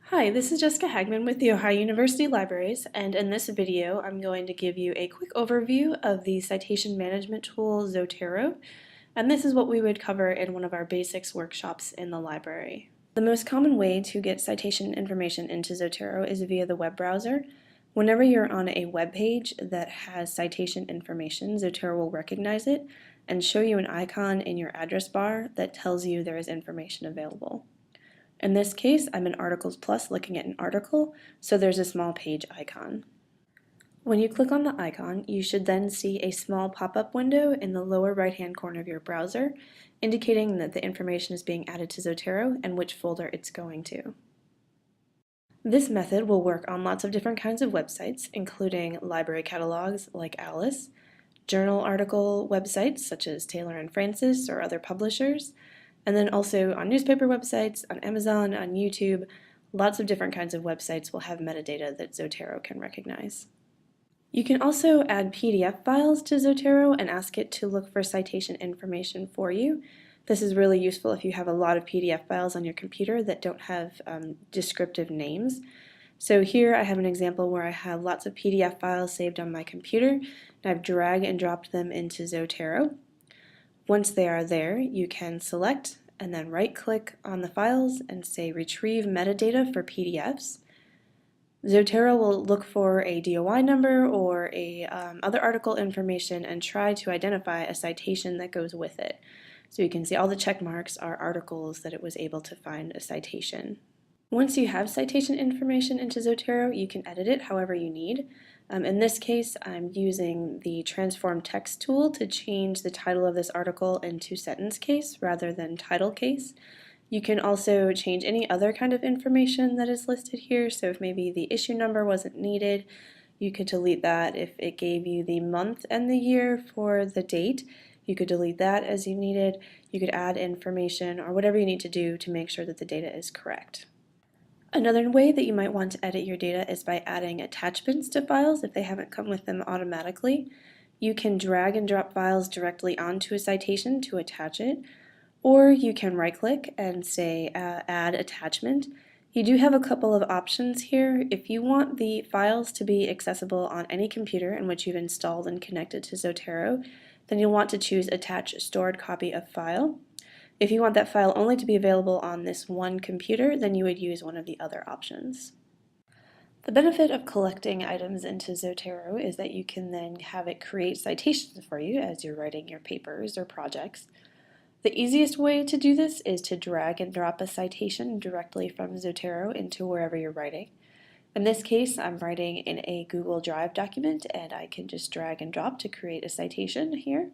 Hi, this is Jessica Hagman with the Ohio University Libraries, and in this video I'm going to give you a quick overview of the citation management tool Zotero, and this is what we would cover in one of our basics workshops in the library. The most common way to get citation information into Zotero is via the web browser. Whenever you're on a web page that has citation information, Zotero will recognize it and show you an icon in your address bar that tells you there is information available. In this case, I'm in Articles Plus looking at an article, so there's a small page icon. When you click on the icon, you should then see a small pop-up window in the lower right-hand corner of your browser, indicating that the information is being added to Zotero and which folder it's going to. This method will work on lots of different kinds of websites, including library catalogs like Alice, journal article websites such as Taylor and Francis or other publishers, and then also on newspaper websites, on Amazon, on YouTube, lots of different kinds of websites will have metadata that Zotero can recognize. You can also add PDF files to Zotero and ask it to look for citation information for you. This is really useful if you have a lot of PDF files on your computer that don't have descriptive names. So here I have an example where I have lots of PDF files saved on my computer, and I've drag and dropped them into Zotero. Once they are there, you can select and then right-click on the files and say Retrieve Metadata for PDFs. Zotero will look for a DOI number or other article information and try to identify a citation that goes with it. So you can see all the check marks are articles that it was able to find a citation. Once you have citation information into Zotero, you can edit it however you need. In this case, I'm using the transform text tool to change the title of this article into sentence case rather than title case. You can also change any other kind of information that is listed here. So if maybe the issue number wasn't needed, you could delete that. If it gave you the month and the year for the date, you could delete that as you needed. You could add information or whatever you need to do to make sure that the data is correct. Another way that you might want to edit your data is by adding attachments to files if they haven't come with them automatically. You can drag and drop files directly onto a citation to attach it, or you can right-click and say Add Attachment. You do have a couple of options here. If you want the files to be accessible on any computer in which you've installed and connected to Zotero, then you'll want to choose Attach Stored Copy of File. If you want that file only to be available on this one computer, then you would use one of the other options. The benefit of collecting items into Zotero is that you can then have it create citations for you as you're writing your papers or projects. The easiest way to do this is to drag and drop a citation directly from Zotero into wherever you're writing. In this case, I'm writing in a Google Drive document, and I can just drag and drop to create a citation here.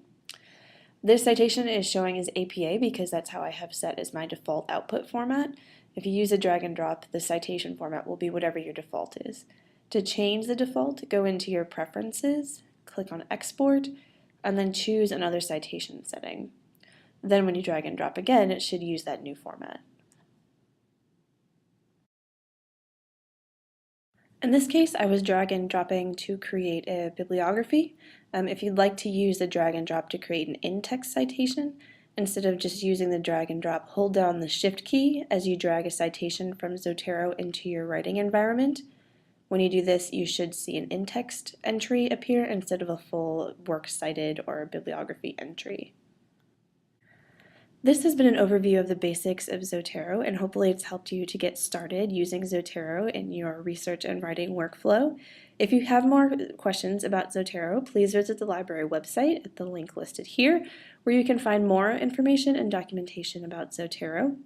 This citation is showing as APA because that's how I have set as my default output format. If you use a drag and drop, the citation format will be whatever your default is. To change the default, go into your preferences, click on export, and then choose another citation setting. Then when you drag and drop again, it should use that new format. In this case, I was drag and dropping to create a bibliography. If you'd like to use the drag and drop to create an in-text citation, instead of just using the drag and drop, hold down the Shift key as you drag a citation from Zotero into your writing environment. When you do this, you should see an in-text entry appear instead of a full works cited or bibliography entry. This has been an overview of the basics of Zotero, and hopefully it's helped you to get started using Zotero in your research and writing workflow. If you have more questions about Zotero, please visit the library website at the link listed here, where you can find more information and documentation about Zotero.